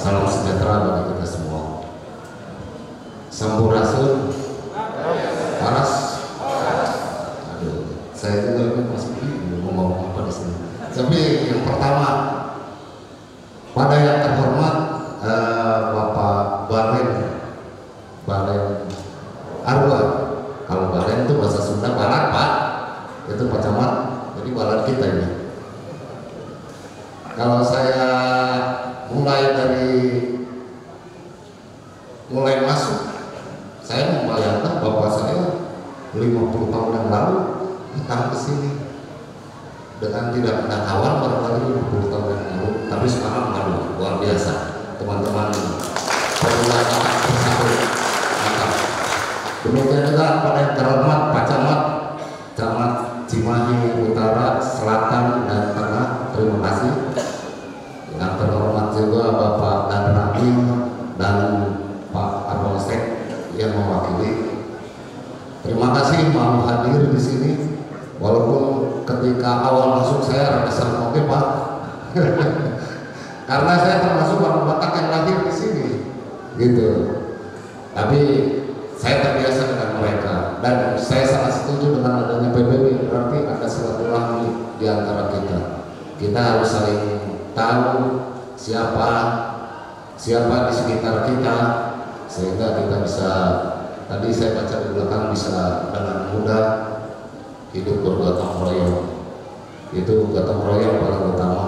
Salam sejahtera bagi kita semua. Sampurasun. Paras. Aduh, saya juga masih bingung ngomong apa di sini. Tapi yang pertama, pada yang terhormat Bapak Balen Arwa. Kalau Balen itu bahasa Sunda Barat, Pak. Itu Pak Camat. Jadi Barat kita ini. Kalau saya mulai masuk, saya membayangkan bahwa saya 50 tahun yang lalu datang ke sini dengan tidak ada kawan barangkali 50 tahun yang lalu, tapi sekarang luar biasa teman-teman perguruan bersatu. Demikian juga pada yang terhormat Pak Camat Cimahi Utara, Selatan dan Tengah, terima kasih. Yang terhormat juga Bapak Dan Rahim dan Pak Arwosek yang mewakili. Terima kasih mau hadir di sini. Walaupun ketika awal masuk saya rada serem, oke Pak. Karena saya termasuk orang Batak yang lahir di sini, gitu. Tapi saya terbiasa dengan mereka dan saya sangat setuju dengan adanya PBB. Berarti ada silaturahmi di antara kita. Kita harus saling tahu siapa di sekitar kita, sehingga kita bisa, tadi saya baca di belakang, bisa dengan mudah hidup bergotong royong. Itu gotong royong paling utama,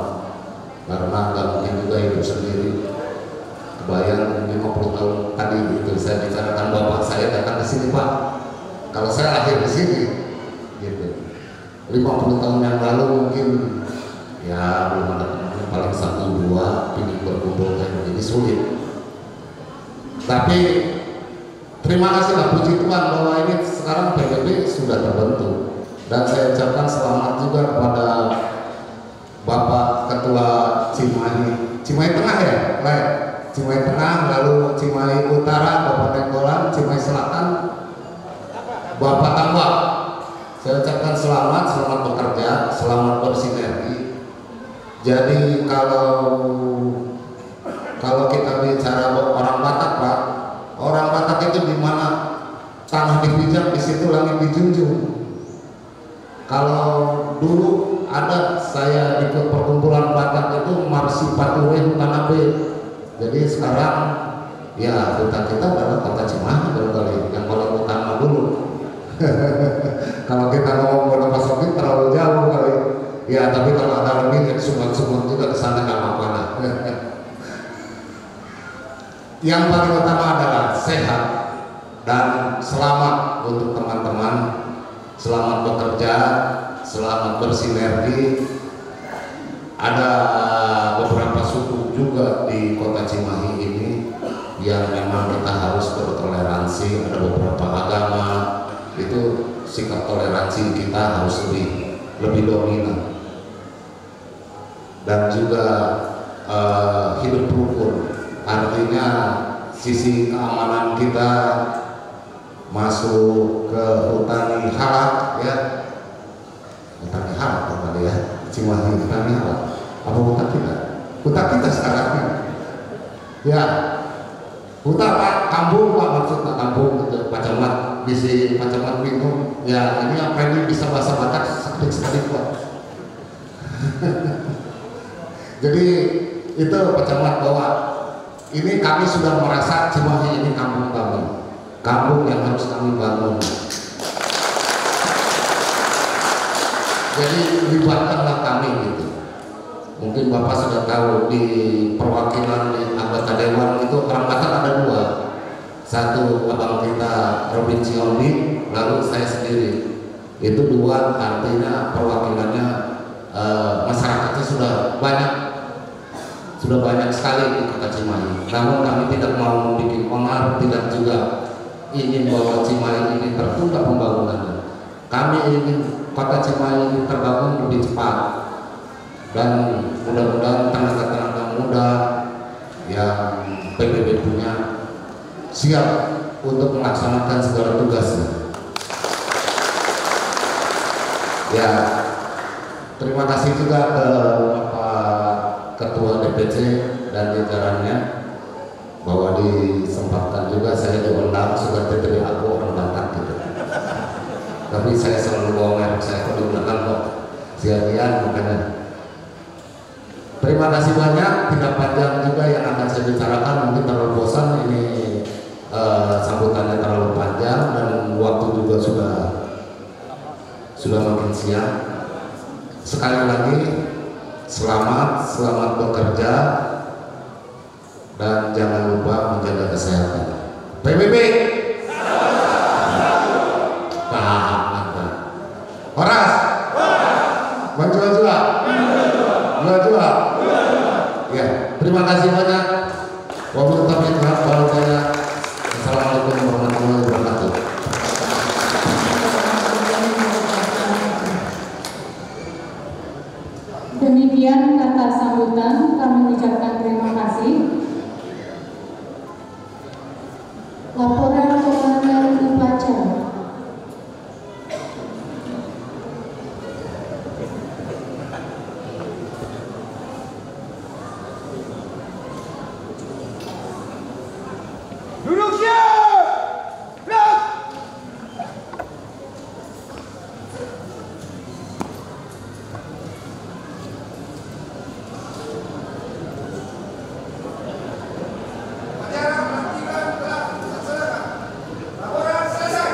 karena nggak mungkin juga hidup sendiri. Kebayang 50 tahun tadi itu saya bicarakan bapak saya datang ke sini, Pak. Kalau saya lahir di sini, gitu. 50 tahun yang lalu mungkin ya belum ada teman, paling 1-2 pilih berkumpul kayak begini sulit. Tapi terima kasih lah, puji Tuhan bahwa ini sekarang PBB sudah terbentuk, dan saya ucapkan selamat juga kepada Bapak Ketua Cimahi Tengah ya, Cimahi Tengah, lalu Cimahi Utara Bapak Tenggolan, Cimahi Selatan Bapak Tambak. Saya ucapkan selamat bekerja, selamat bersinergi. Jadi kalau kita bicara orang Batak, Pak, orang Batak itu di mana tanah dipijak, di situ langit dijunjung. Kalau dulu ada saya ikut perkumpulan Batak itu Marsi Patuwe Tanabe. Jadi sekarang ya kita adalah kota Cimahi barangkali yang paling utama dulu. Kalau kita ngomong Wonosobo terlalu jauh kali. Ya, tapi kalau ada lebih Sumut juga ke sana nggak apa-apa lah. Yang paling utama adalah sehat dan selamat untuk teman-teman, selamat bekerja, selamat bersinergi. Ada beberapa suku juga di kota Cimahi ini yang memang kita harus bertoleransi. Ada beberapa agama, itu sikap toleransi kita harus lebih dominan. Dan juga hidup rukun, artinya sisi keamanan kita masuk ke hutan halak ya, hutan halak tadi ya, Cimahi hutan halak, apa hutan kita sekarang ya, hutan Pak, kampung Pak, maksudnya kampung gitu, Pak Camat, bisi Pak Camat bingung ya, ini apa ini bisa bahasa Batak sekali Pak. Jadi itu Pak Camat bahwa ini kami sudah merasa Cimahi ini kampung kami, kampung yang harus kami bangun. Jadi libatkanlah kami gitu. Mungkin Bapak sudah tahu di perwakilan di anggota dewan itu orang Batak ada 2. Satu abang kita Robin Ciondi, lalu saya sendiri. Itu 2 artinya perwakilannya masyarakatnya sudah banyak sekali di kota Cimahi. Namun kami tidak mau membuat onar, tidak juga ingin bahwa Cimahi ini tertunda pembangunannya. Kami ingin kota Cimahi ini terbangun lebih cepat, dan mudah-mudahan tenaga-tenaga muda yang PBB punya siap untuk melaksanakan segala tugasnya. Ya, terima kasih juga ke Bapak Ketua DPC dan jajarannya bahwa disempatkan juga saya diundang sudah dari aku orang Batak gitu. Tapi saya selalu bawa merek saya kok diundang kok sia-sia makanya. Terima kasih banyak, tidak panjang juga yang akan saya bicarakan, mungkin terlalu bosan ini sambutannya terlalu panjang dan waktu juga sudah makin siang. Sekali lagi selamat bekerja dan jangan lupa menjaga kesehatan. PBB. Horas. Maju. Ya, terima kasih banyak. Wabillahi taufiq wal hidayah. Assalamualaikum warahmatullahi wabarakatuh. Demikian kata sambutan, kami ucapkan terima kasih. Laporan komandan upacara. Duduk siap! Gerak! Laporan selesai.